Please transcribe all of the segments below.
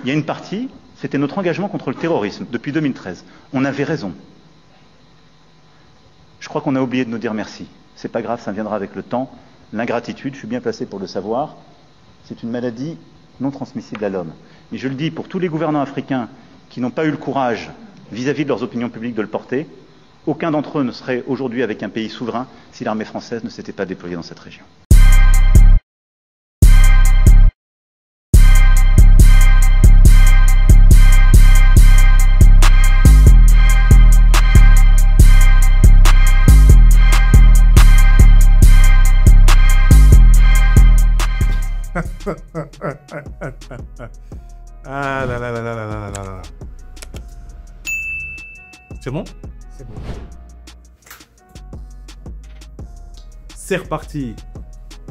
il y a une partie, c'était notre engagement contre le terrorisme depuis 2013. On avait raison. Je crois qu'on a oublié de nous dire merci. C'est pas grave, ça viendra avec le temps. L'ingratitude, je suis bien placé pour le savoir, c'est une maladie non transmissible à l'homme. Et je le dis pour tous les gouvernants africains qui n'ont pas eu le courage, vis-à-vis de leurs opinions publiques, de le porter, aucun d'entre eux ne serait aujourd'hui avec un pays souverain si l'armée française ne s'était pas déployée dans cette région. Ah là là là là là là là là. C'est bon? C'est bon. C'est reparti.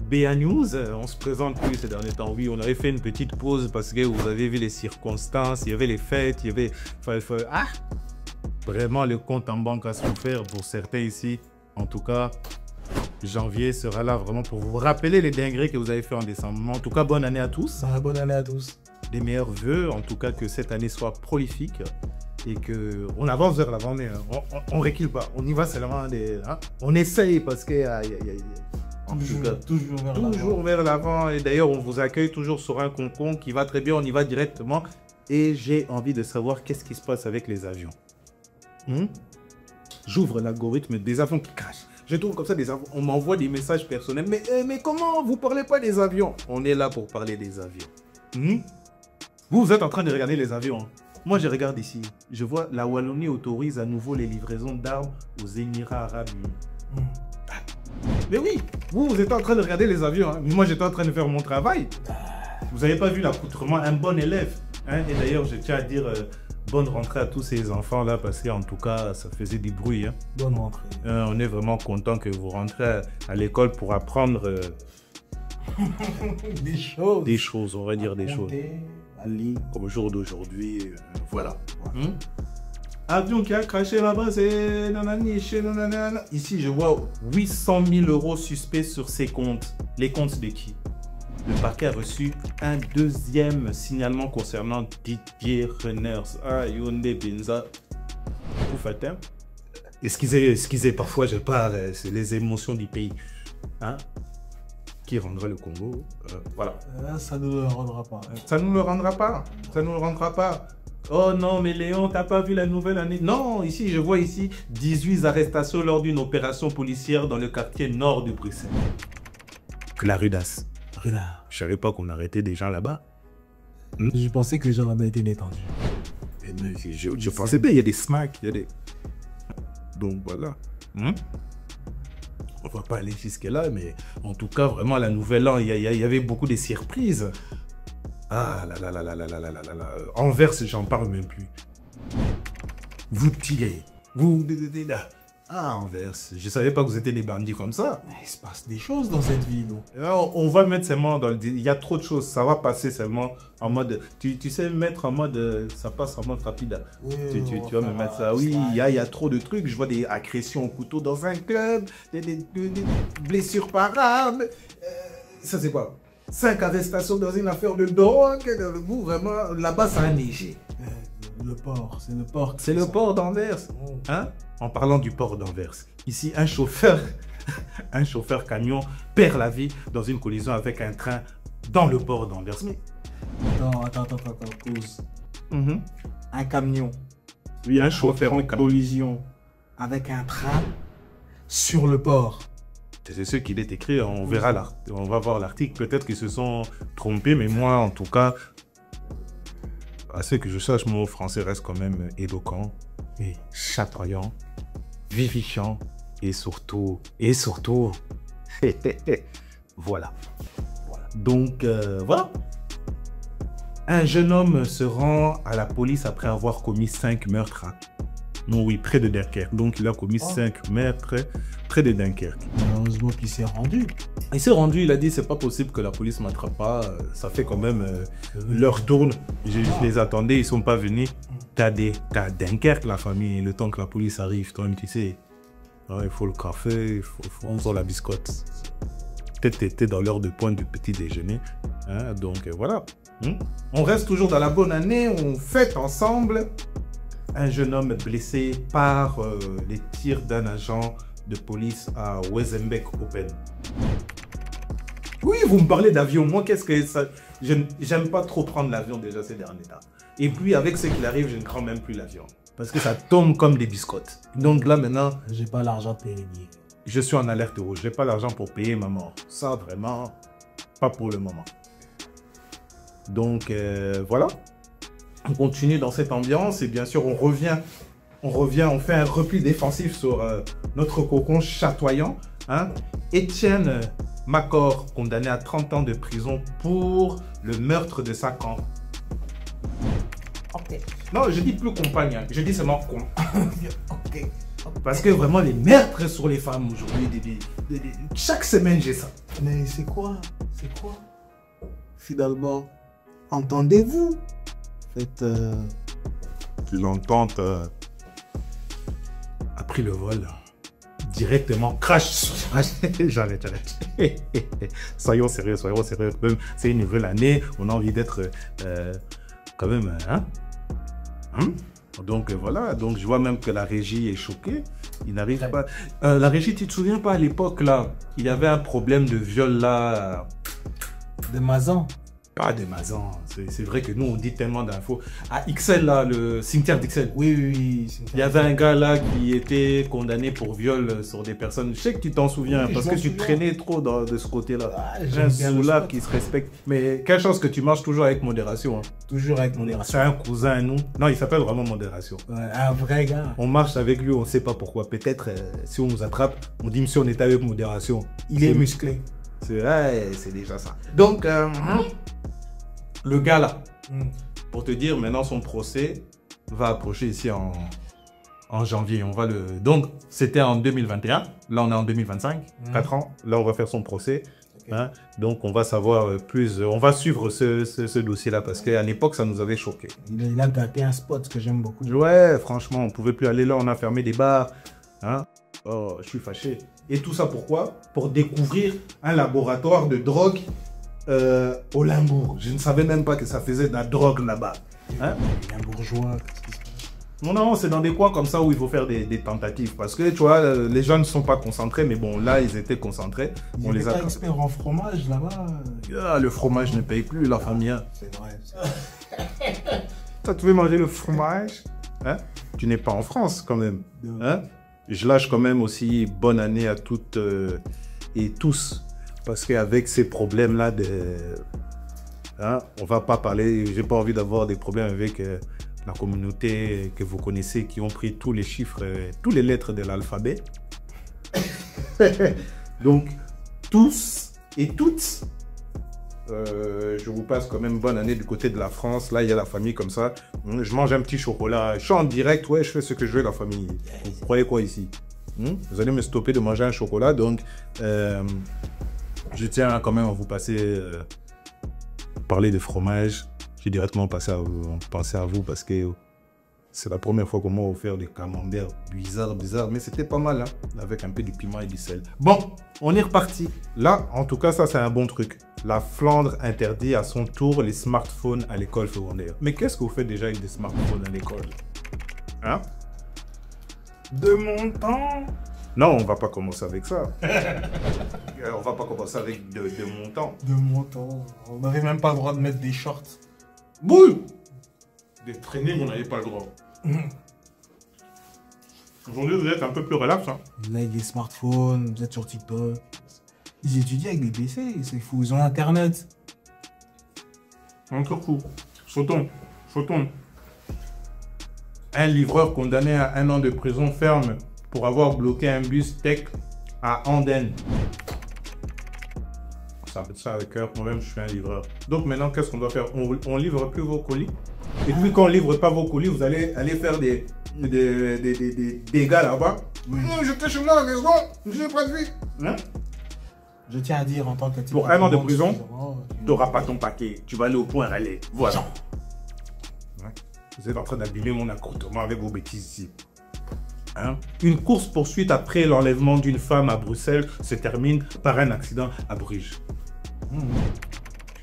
BA News, on se présente plus ces derniers temps. Oui, on avait fait une petite pause parce que vous avez vu les circonstances, il y avait les fêtes, il y avait... Ah! Vraiment, le compte en banque a souffert pour certains ici. En tout cas, janvier sera là vraiment pour vous rappeler les dingueries que vous avez fait en décembre. En tout cas, bonne année à tous. Bonne année à tous. Des meilleurs vœux, en tout cas que cette année soit prolifique et qu'on avance vers l'avant. On recule pas, on y va seulement. On essaye parce que... toujours vers l'avant. Et d'ailleurs, on vous accueille toujours sur un concombre qui va très bien, on y va directement. Et j'ai envie de savoir qu'est-ce qui se passe avec les avions. J'ouvre l'algorithme des avions qui crachent. Je trouve comme ça des avions. On m'envoie des messages personnels. Mais comment vous parlez pas des avions? On est là pour parler des avions. Vous êtes en train de regarder les avions. Moi, je regarde ici. Je vois la Wallonie autorise à nouveau les livraisons d'armes aux Émirats Arabes Unis. Mais oui, vous êtes en train de regarder les avions. Moi, j'étais en train de faire mon travail. Vous n'avez pas vu l'accoutrement, un bon élève. Et d'ailleurs, je tiens à dire bonne rentrée à tous ces enfants-là, parce qu'en tout cas, ça faisait du bruit. Bonne rentrée. On est vraiment content que vous rentrez à l'école pour apprendre des choses, on va dire des choses. Comme le jour d'aujourd'hui, voilà. Avion qui a craché là-bas, c'est nanani, chez nanana. Ici, je vois 800 000 € suspects sur ces comptes. Les comptes de qui? Le parquet a reçu un deuxième signalement concernant Didier Renners. Ah, Yondé Benza. Vous faites un? Excusez, parfois je parle, c'est les émotions du pays. Qui rendra le Congo? Voilà. Ça ne nous le rendra pas. Ça nous le rendra pas. Ça nous le rendra pas. Oh non, mais Léon, t'as pas vu la nouvelle année? Non, ici, je vois ici 18 arrestations lors d'une opération policière dans le quartier nord de Bruxelles. La Rudas. Je savais pas qu'on arrêtait des gens là-bas. Je pensais que les gens là-bas étaient détendus. Je pensais bien, il y a des smacks, il y a des... Donc voilà. On va pas aller jusque-là, mais en tout cas, vraiment, la nouvelle an, il y avait beaucoup de surprises. Ah là là là là là là là là là là. Anvers, j'en parle même plus. Vous tirez. Vous... Ah, Anvers, je savais pas que vous étiez des bandits comme ça. Il se passe des choses dans cette ville. Alors, on va mettre seulement dans le... Il y a trop de choses, ça va passer seulement en mode... Tu sais mettre en mode... Ça passe en mode rapide. Oui, tu vas me mettre ça. Oui, il y a trop de trucs. Je vois des agressions au couteau dans un club, des blessures par arme. Ça, c'est quoi? 5 arrestations dans une affaire de drogue. Vous, vraiment, là-bas, ça a neigé. Le port, c'est le port. C'est le port d'Anvers. En parlant du port d'Anvers, ici, un chauffeur camion perd la vie dans une collision avec un train dans le port d'Anvers. Mais... Attends, pause. Un camion. Oui, un chauffeur en collision avec un train sur le port. C'est ce qu'il est écrit, on verra on va voir l'article. Peut-être qu'ils se sont trompés, mais moi, en tout cas, à ce que je sache, mon français reste quand même éloquent et chatoyant, vivifiant et surtout, voilà. Donc, voilà. Un jeune homme se rend à la police après avoir commis 5 meurtres. Non, oui, près de Dunkerque. Donc, il a commis 5 meurtres près de Dunkerque. Heureusement qu'il s'est rendu. Il s'est rendu, il a dit c'est pas possible que la police m'attrape pas. Ça fait quand même l'heure tourne. Je les attendais, ils sont pas venus. T'as Dunkerque, la famille, le temps que la police arrive, toi-même tu sais. Il faut le café, il faut la biscotte. Peut-être t'étais dans l'heure de pointe du petit déjeuner. Donc voilà. On reste toujours dans la bonne année, on fête ensemble. Un jeune homme blessé par les tirs d'un agent de police à Wezenbeek Open. Oui, vous me parlez d'avion. Moi, qu'est-ce que ça... J'aime pas trop prendre l'avion déjà ces derniers temps. Et puis, avec ce qu'il arrive, je ne crains même plus l'avion. Parce que ça tombe comme des biscottes. Donc là, maintenant... J'ai pas l'argent de payer les billets. Je suis en alerte rouge. J'ai pas l'argent pour payer ma mort. Ça, vraiment, pas pour le moment. Donc, voilà. On continue dans cette ambiance. Et bien sûr, on revient, on fait un repli défensif sur notre cocon chatoyant. Hein. Étienne Macor, condamné à 30 ans de prison pour le meurtre de sa compagne. Ok. Non, je dis plus compagne, hein. Je dis seulement con. Ok. Parce que vraiment, les meurtres sur les femmes aujourd'hui, chaque semaine, j'ai ça. Mais c'est quoi? C'est quoi? Finalement, entendez-vous? Faites... Qu'ils entendent a pris le vol. Directement, crash. J'arrête. Soyons sérieux. C'est une nouvelle année. On a envie d'être quand même... Donc voilà, donc je vois même que la régie est choquée. Il n'arrive pas... la régie, tu te souviens pas à l'époque là, il y avait un problème de viol là... De Mazan. Pas de Mazan, c'est vrai que nous on dit tellement d'infos. À XL là, le cimetière d'XL. Oui. Il y avait un gars là qui était condamné pour viol sur des personnes. Je sais que tu t'en souviens, oui, parce que tu traînais trop de ce côté-là. Un soulard qui se respecte. Mais quelle chance que tu marches toujours avec modération. Hein. Toujours avec modération. C'est un cousin à nous. Non, il s'appelle vraiment modération. Ouais, un vrai gars. On marche avec lui, on ne sait pas pourquoi. Peut-être si on nous attrape, on dit monsieur on est avec modération. Il est musclé. C'est déjà ça. Donc, le gars là, pour te dire, maintenant son procès va approcher ici en janvier. On va le... Donc, c'était en 2021. Là, on est en 2025. 4 ans. Là, on va faire son procès. Okay. Hein? Donc, on va savoir plus. On va suivre ce dossier-là parce qu'à l'époque, ça nous avait choqué. Il a gâté un spot que j'aime beaucoup. Ouais, franchement, on ne pouvait plus aller là. On a fermé des bars. Hein? Oh, je suis fâché. Et tout ça pourquoi? Pour découvrir un laboratoire de drogue au Limbourg. Je ne savais même pas que ça faisait de la drogue là-bas. Hein? Un bourgeois, qu'est-ce qui se passe? Non, c'est dans des coins comme ça où il faut faire des tentatives. Parce que, tu vois, les gens ne sont pas concentrés, mais bon, là, ils étaient concentrés. On les a pas experts en fromage là-bas. Ah, le fromage ne paye plus, la famille. C'est vrai. Toi, tu veux manger le fromage? Hein? Tu n'es pas en France, quand même. Hein? Je lâche quand même aussi bonne année à toutes et tous. Parce qu'avec ces problèmes-là, on va pas parler, j'ai pas envie d'avoir des problèmes avec la communauté que vous connaissez qui ont pris tous les chiffres, toutes les lettres de l'alphabet. Donc, tous et toutes, je vous passe quand même bonne année du côté de la France. Là, il y a la famille comme ça. Je mange un petit chocolat. Je suis en direct, ouais, je fais ce que je veux, la famille. Vous croyez quoi ici? Vous allez me stopper de manger un chocolat, donc... je tiens quand même à vous passer, parler de fromage. J'ai directement pensé à vous parce que c'est la première fois qu'on m'a offert des camemberts bizarres, mais c'était pas mal, hein, avec un peu de piment et du sel. Bon, on est reparti. Là, en tout cas, ça c'est un bon truc. La Flandre interdit à son tour les smartphones à l'école secondaire. Mais qu'est-ce que vous faites déjà avec des smartphones à l'école? Hein? De mon temps? Non, on va pas commencer avec ça. On va pas commencer avec de mon temps. De mon temps. On n'avait même pas le droit de mettre des shorts. Boule! Des traînées, on n'avait pas le droit. Aujourd'hui, vous êtes un peu plus relax. Hein. Là, il y a des smartphones, vous êtes sur TikTok. Ils étudient avec des PC, c'est fou. Ils ont Internet. Encore fou. Sautons. Un livreur condamné à 1 an de prison ferme pour avoir bloqué un bus tech à Andenne. Ça fait ça avec cœur, moi-même je suis un livreur. Donc maintenant, qu'est-ce qu'on doit faire? On livre plus vos colis. Et puis quand on livre pas vos colis, vous allez aller faire des dégâts là-bas. Oui. J'étais chez moi à la maison, je n'ai pas vu. Hein? Je tiens à dire en tant que... Pour 1 an de prison, tu n'auras pas ton paquet. Tu vas aller au point aller. Voilà. Ouais. Vous êtes en train d'abîmer mon accoutrement avec vos bêtises ici. Hein? Une course-poursuite après l'enlèvement d'une femme à Bruxelles se termine par un accident à Bruges.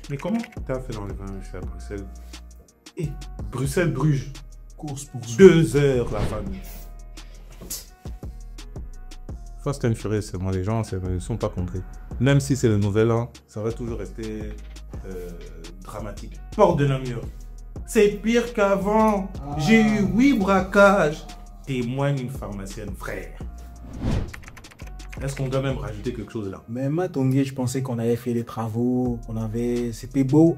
Mais comment t'as fait dans le vin, je suis à Bruxelles? Et Bruxelles-Bruges. Course pour 2 heures, la famille. Fast and Furious, moi, les gens ne sont pas contrés. Même si c'est le nouvel an, ça va toujours rester dramatique. Porte de Namur. C'est pire qu'avant. J'ai eu 8 braquages. Témoigne une pharmacienne, frère. Est-ce qu'on doit même rajouter quelque chose là? Mais Matongé, je pensais qu'on avait fait les travaux, c'était beau.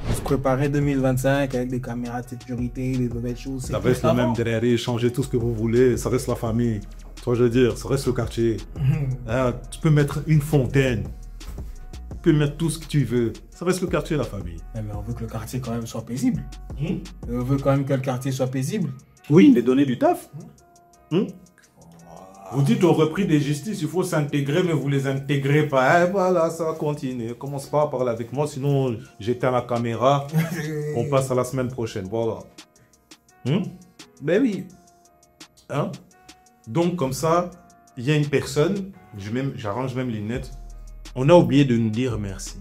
On se préparait 2025 avec des caméras de sécurité, des nouvelles choses. Ça reste le même derrière, changer tout ce que vous voulez, ça reste la famille. Toi, je veux dire, ça reste le quartier. Hein, tu peux mettre une fontaine. Tu peux mettre tout ce que tu veux. Ça reste le quartier, la famille. Mais on veut que le quartier quand même soit paisible. On veut quand même que le quartier soit paisible. Oui, les donner du taf. Vous dites au repris des justices, il faut s'intégrer, mais vous les intégrez pas. Et voilà, ça va continuer. Commence pas à parler avec moi, sinon j'éteins la caméra. On passe à la semaine prochaine. Voilà. Ben oui. Hein? Donc, comme ça, il y a une personne, j'arrange même les lunettes. On a oublié de nous dire merci.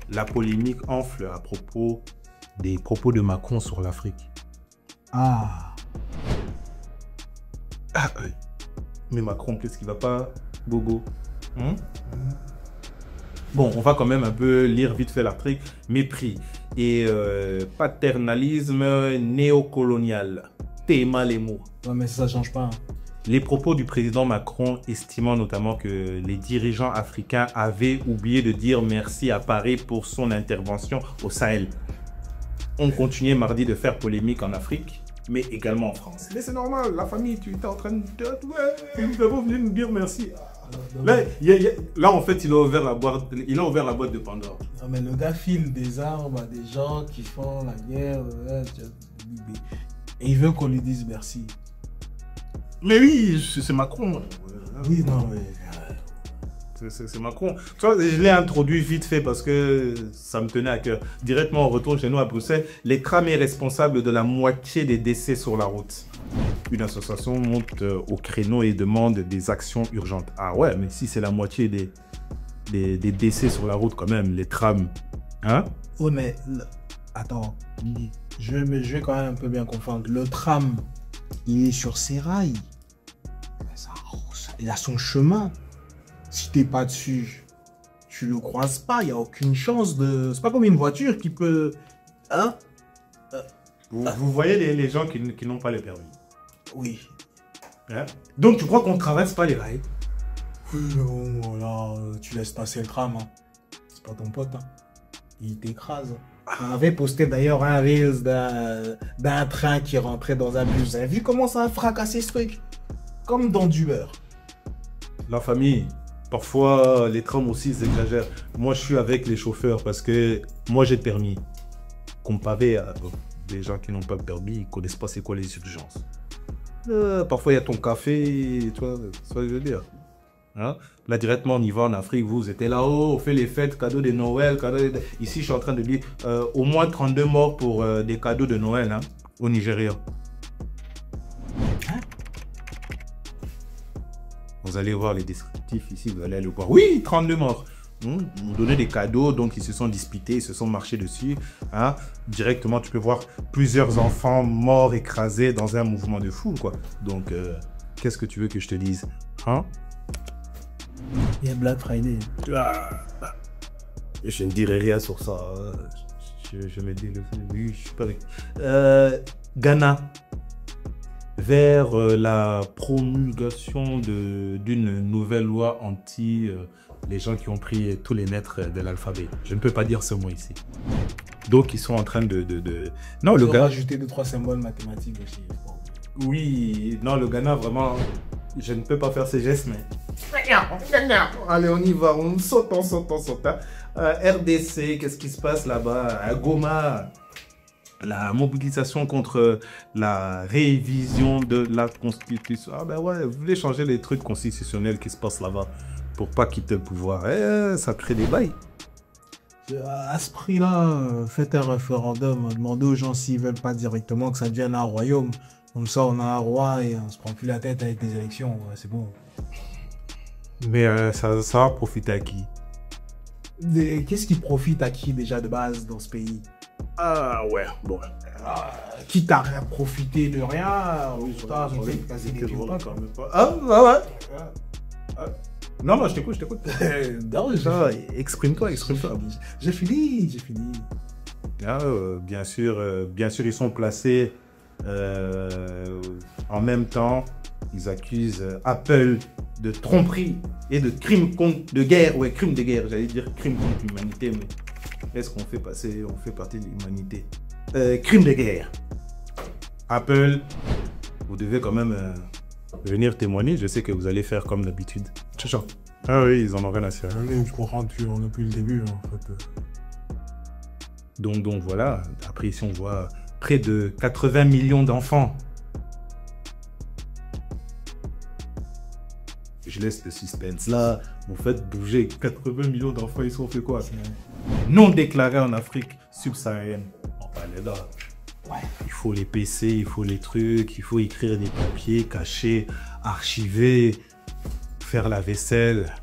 La polémique enfle à propos des propos de Macron sur l'Afrique. Mais Macron, qu'est-ce qui va pas, Gogo? Bon, on va quand même un peu lire vite fait l'article. Mépris et paternalisme néocolonial. T'es mal les mots. Ouais, mais ça change pas. Les propos du président Macron estimant notamment que les dirigeants africains avaient oublié de dire merci à Paris pour son intervention au Sahel. On continuait mardi de faire polémique en Afrique, mais également en France. Mais c'est normal, la famille, tu es en train de... Ouais, nous avons venu nous dire merci. Là, en fait, il a ouvert la boîte de Pandore. Non, mais le gars file des armes à des gens qui font la guerre. Et il veut qu'on lui dise merci. Mais oui, c'est Macron. Oui, non, mais... C'est Macron. Tu vois, je l'ai introduit vite fait parce que ça me tenait à cœur. Directement, on retourne chez nous à Bruxelles. Les trams est responsable de la moitié des décès sur la route. Une association monte au créneau et demande des actions urgentes. Ah ouais, mais si c'est la moitié des décès sur la route quand même, les trams. Hein? Oh, mais... Attends. Je vais quand même un peu bien comprendre. Le tram, il est sur ses rails. Il a son chemin. Si t'es pas dessus, tu le croises pas. Il n'y a aucune chance de... C'est pas comme une voiture qui peut... Hein? Vous voyez les gens qui n'ont pas le permis. Oui. Hein? Donc tu crois qu'on ne traverse pas les rails? Non, là, tu laisses passer le tram. Hein. C'est pas ton pote. Hein. Il t'écrase. On avait posté d'ailleurs un Reels d'un train qui rentrait dans un bus. Vous avez vu comment ça a fracassé ce truc? Comme dans du beurre. La famille, parfois les trams aussi s'exagèrent. Moi je suis avec les chauffeurs parce que moi j'ai le permis. Comparé à des gens qui n'ont pas le permis, ils ne connaissent pas c'est quoi les urgences. Parfois il y a ton café, tu vois ce que je veux dire. Hein? Là directement on y va en Afrique, vous étiez là-haut, on fait les fêtes, cadeaux de Noël, ici je suis en train de dire au moins 32 morts pour des cadeaux de Noël hein, au Nigeria. Hein? Vous allez voir les descriptifs ici, vous allez le voir. Oui, 32 morts. On donnait des cadeaux, donc ils se sont disputés, ils se sont marchés dessus. Hein? Directement, tu peux voir plusieurs enfants morts, écrasés dans un mouvement de foule, quoi. Donc, qu'est-ce que tu veux que je te dise? Hein? Il y a Black Friday. Je ne dirai rien sur ça. Je me dis, oui, je suis pas avec. Ghana. Vers la promulgation d'une nouvelle loi anti les gens qui ont pris tous les lettres de l'alphabet. Je ne peux pas dire ce mot ici. Donc, ils sont en train de... Non, le Ghana... rajouter 2-3 symboles mathématiques aussi. Oui, non, le Ghana, vraiment, je ne peux pas faire ces gestes, mais... Allez, on y va, on saute. Hein. RDC, qu'est-ce qui se passe là-bas? À Goma, la mobilisation contre la révision de la Constitution. Ah ben ouais, vous voulez changer les trucs constitutionnels qui se passent là-bas pour pas quitter le pouvoir. Ça crée des bails. À ce prix-là, faites un référendum, demandez aux gens s'ils veulent pas directement que ça devienne un royaume. Comme ça, on a un roi et on se prend plus la tête avec les élections. Ouais, c'est bon. Mais ça va profiter à qui? Qu'est-ce qui profite à qui déjà de base dans ce pays? Ah ouais, bon. Quitte à profiter de rien, on fait casser les pieds pas. Ah ouais. Non, je t'écoute. Non, Exprime-toi. J'ai fini. Ah, bien sûr, ils sont placés en même temps. Ils accusent Apple de tromperie et de crime de guerre. Ouais, crime de guerre. J'allais dire crime contre l'humanité, mais est-ce qu'on fait partie de l'humanité? Crime de guerre. Apple, vous devez quand même venir témoigner. Je sais que vous allez faire comme d'habitude. Ciao. Ah oui, ils en ont rien à cirer. On est au courant depuis le début, en fait. Donc voilà, après ici on voit près de 80 millions d'enfants. Je laisse le suspense là, vous faites bouger 80 millions d'enfants, ils sont fait quoi? Non déclarés en Afrique subsaharienne. Là. Ouais. Il faut les PC, il faut les trucs, il faut écrire des papiers, cacher, archiver, faire la vaisselle,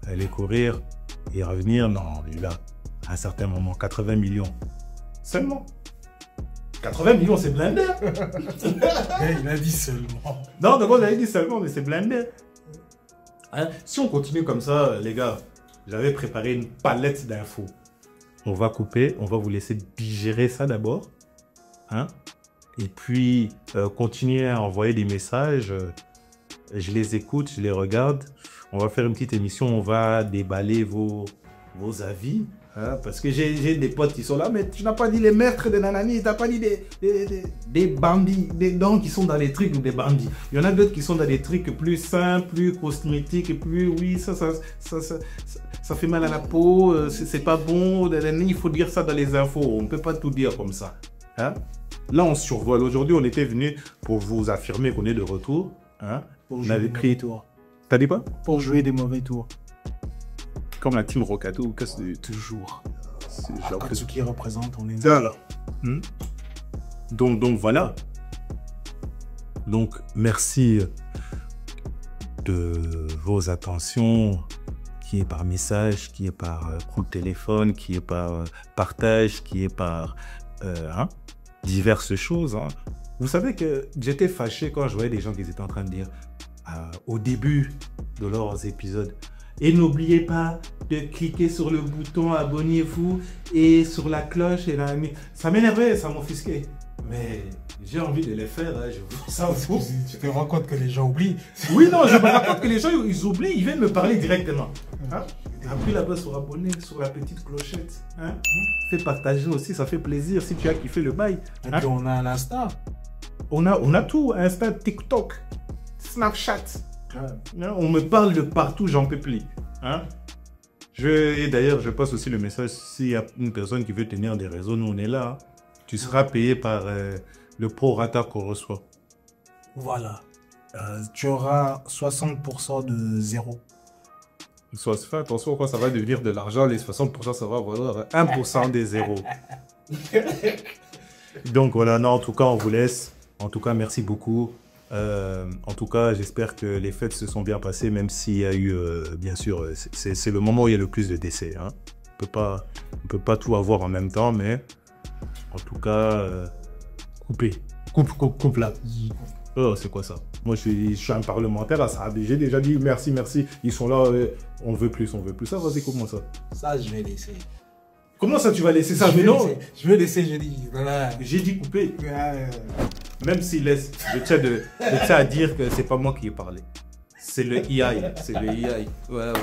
aller courir et revenir. Non, lui là, à un certain moment, 80 millions. Seulement. 80 millions, c'est blindé. Il a dit seulement. Non, d'abord, il a dit seulement, mais c'est blindé. Hein? Si on continue comme ça, les gars, j'avais préparé une palette d'infos. On va couper, on va vous laisser digérer ça d'abord. Hein? Et puis, continuer à envoyer des messages. Je les écoute, je les regarde. On va faire une petite émission, on va déballer vos avis. Hein? Parce que j'ai des potes qui sont là, mais tu n'as pas dit les meurtres de Nanani, tu n'as pas dit des bandits, des dents qui sont dans les trucs ou des bandits. Il y en a d'autres qui sont dans des trucs plus simples, plus cosmétiques, plus, oui, ça fait mal à la peau, c'est pas bon, il faut dire ça dans les infos, on ne peut pas tout dire comme ça. Hein? Là, on survole. Aujourd'hui, on était venu pour vous affirmer qu'on est de retour. Hein? On avait pris tours. T'as dit quoi? Pour jouer des mauvais tours. Comme la team Rocato, toujours. Akatsuki représente, on est là. Donc voilà. Donc merci de vos attentions, qui est par message, qui est par coup de téléphone, qui est par partage, qui est par diverses choses. Hein. Vous savez que j'étais fâché quand je voyais des gens qui étaient en train de dire au début de leurs épisodes: et n'oubliez pas de cliquer sur le bouton abonnez-vous et sur la cloche. Et ça m'énervait, ça m'offusquait. Mais j'ai envie de les faire. Hein, tu te rends compte que les gens oublient? Oui, non, je me rends compte que les gens ils oublient, ils viennent me parler directement. Hein? Appuie là-bas sur abonner, sur la petite clochette. Hein? Fais partager aussi, ça fait plaisir si tu as kiffé le bail. Et puis on a l'Insta. On a tout, Insta, TikTok, Snapchat. On me parle de partout, j'en peux plus. Hein? Et d'ailleurs, je passe aussi le message, s'il y a une personne qui veut tenir des réseaux, nous on est là. Hein. Tu seras payé par le prorata qu'on reçoit. Voilà. Tu auras 60% de zéro. Fais attention, quoi, ça va devenir de l'argent. Les 60%, ça va valoir 1% des zéros. Donc voilà, non, en tout cas, on vous laisse. En tout cas, merci beaucoup. En tout cas, j'espère que les fêtes se sont bien passées, même s'il y a eu, bien sûr, c'est le moment où il y a le plus de décès. Hein. On peut pas tout avoir en même temps, mais en tout cas, coupe là. Oh, c'est quoi ça? Moi, je suis un parlementaire à ça. J'ai déjà dit merci. Ils sont là, on veut plus. Ça, vas-y, comment ça? Ça, je vais laisser. Comment ça, tu vas laisser ça? Mais non, je vais laisser, je dis. Voilà. J'ai dit couper. Même s'il laisse, je tiens à dire que c'est pas moi qui ai parlé. C'est le AI. Ouais.